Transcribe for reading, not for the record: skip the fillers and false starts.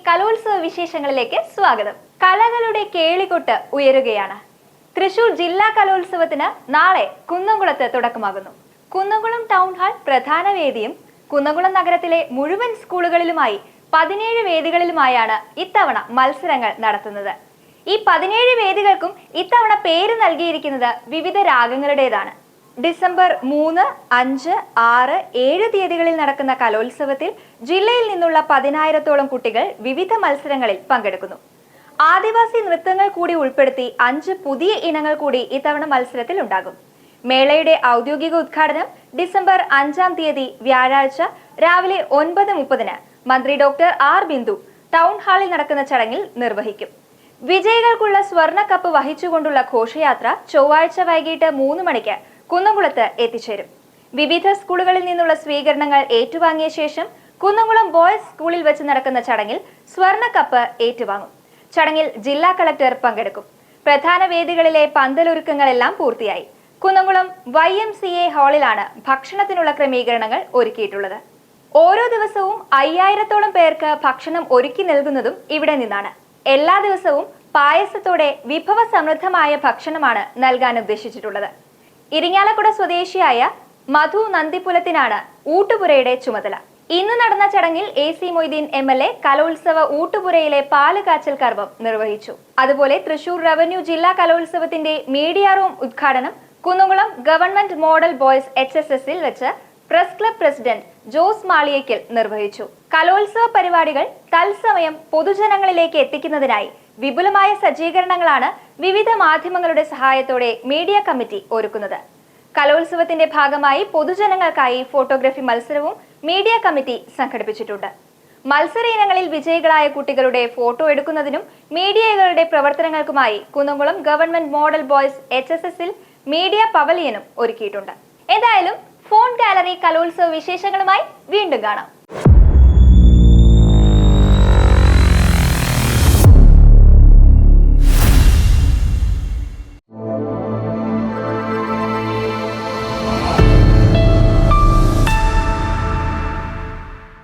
കലോത്സവ വിശേഷങ്ങളിലേക്ക് സ്വാഗതം. കലകളുടെ കേളികൊട്ട് ഉയരുകയാണ്. തൃശൂർ ജില്ലാ കലോത്സവത്തിന് നാളെ കുന്നംകുളത്ത് തുടക്കമാകുന്നു. കുന്നംകുളം ടൗൺ ഹാൾ പ്രധാന വേദിയും കുന്നംകുളം നഗരത്തിലെ മുഴുവൻ സ്കൂളുകളിലുമായി 17 വേദികളിലുമായാണ് ഇത്തവണ മത്സരങ്ങൾ നടത്തുന്നത്. ഈ 17 വേദികൾക്കും ഇത്തവണ പേര് നൽകിയിരിക്കുന്നത് വിവിധ രാഗങ്ങളുടേതാണ്. ഡിസംബർ 3, 5, 6, 7 തീയതികളിൽ നടക്കുന്ന കലോത്സവത്തിൽ ജില്ലയിൽ നിന്നുള്ള 10,000-ഓളം കുട്ടികൾ വിവിധ മത്സരങ്ങളിൽ പങ്കെടുക്കുന്നു. ആദിവാസി നൃത്തങ്ങൾ കൂടി ഉൾപ്പെടുത്തി 5 പുതിയ ഇനങ്ങൾ കൂടി ഇത്തവണ മത്സരത്തിൽ ഉണ്ടാകും. മേളയുടെ ഔദ്യോഗിക ഉദ്ഘാടനം ഡിസംബർ 5-ാം തീയതി വ്യാഴാഴ്ച രാവിലെ 9:30-ന് മന്ത്രി ഡോക്ടർ ആർ ബിന്ദു ടൗൺ ഹാളിൽ നടക്കുന്ന ചടങ്ങിൽ നിർവഹിക്കും. വിജയികൾക്കുള്ള സ്വർണ്ണ കപ്പ് വഹിച്ചുകൊണ്ടുള്ള ഘോഷയാത്ര ചൊവ്വാഴ്ച വൈകിട്ട് 3 മണിക്ക് കുന്നംകുളത്ത് എത്തിച്ചേരും. വിവിധ സ്കൂളുകളിൽ നിന്നുള്ള സ്വീകരണങ്ങൾ ഏറ്റുവാങ്ങിയ ശേഷം കുന്നംകുളം ബോയ്സ് സ്കൂളിൽ വെച്ച് നടക്കുന്ന ചടങ്ങിൽ സ്വർണ്ണ കപ്പ് ഏറ്റുവാങ്ങും. ചടങ്ങിൽ ജില്ലാ കളക്ടർ പങ്കെടുക്കും. പ്രധാന വേദികളിലെ പന്തലൊരുക്കങ്ങളെല്ലാം പൂർത്തിയായി. കുന്നംകുളം YMCA ഹാളിലാണ് ഭക്ഷണത്തിനുള്ള ക്രമീകരണങ്ങൾ ഒരുക്കിയിട്ടുള്ളത്. ഓരോ ദിവസവും 5000-ഓളം പേർക്ക് ഭക്ഷണം ഒരുക്കി നൽകുന്നതും ഇവിടെ നിന്നാണ്. എല്ലാ ദിവസവും പായസത്തോടെ വിഭവ സമൃദ്ധമായ ഭക്ഷണമാണ് നൽകാൻ ഉദ്ദേശിച്ചിട്ടുള്ളത്. ഇരിങ്ങാലക്കുട സ്വദേശിയായ മധു നന്ദിപുലത്തിനാണ് ഊട്ടുപുരയുടെ ചുമതല. ഇന്ന് നടന്ന ചടങ്ങിൽ AC മൊയ്തീൻ MLA കലോത്സവ ഊട്ടുപുരയിലെ പാല് കാച്ചൽ കർമ്മം നിർവഹിച്ചു. അതുപോലെ തൃശൂർ റവന്യൂ ജില്ലാ കലോത്സവത്തിന്റെ മീഡിയ റൂം ഉദ്ഘാടനം കുന്നംകുളം ഗവൺമെന്റ് മോഡൽ ബോയ്സ് HSSൽ വെച്ച് press club president Jose Maliyekkal നിർവഹിച്ചു. കലോത്സവ പരിപാടികൾ തത്സമയം പൊതുജനങ്ങളിലേക്ക് എത്തിക്കുന്നതിനായി വിപുലമായ സജ്ജീകരണങ്ങളാണ് വിവിധ മാധ്യമങ്ങളുടെ സഹായത്തോടെ മീഡിയ കമ്മിറ്റി ഒരുക്കുന്നത്. കലോത്സവത്തിന്റെ ഭാഗമായി പൊതുജനങ്ങൾക്കായി ഫോട്ടോഗ്രാഫി മത്സരവും മീഡിയ കമ്മിറ്റി സംഘടിപ്പിച്ചിട്ടുണ്ട്. മത്സര ഇനങ്ങളിൽ വിജയികളായ കുട്ടികളുടെ ഫോട്ടോ എടുക്കുന്നതിനും മീഡിയകളുടെ പ്രവർത്തനങ്ങൾക്കുമായി കുന്നംകുളം ഗവൺമെന്റ് മോഡൽ ബോയ്സ് HSSൽ മീഡിയ പവലിയനും ഒരുക്കിയിട്ടുണ്ട്. എന്തായാലും ഫോൺ ഗാലറി കലോത്സവ വിശേഷങ്ങളുമായി വീണ്ടും കാണാം.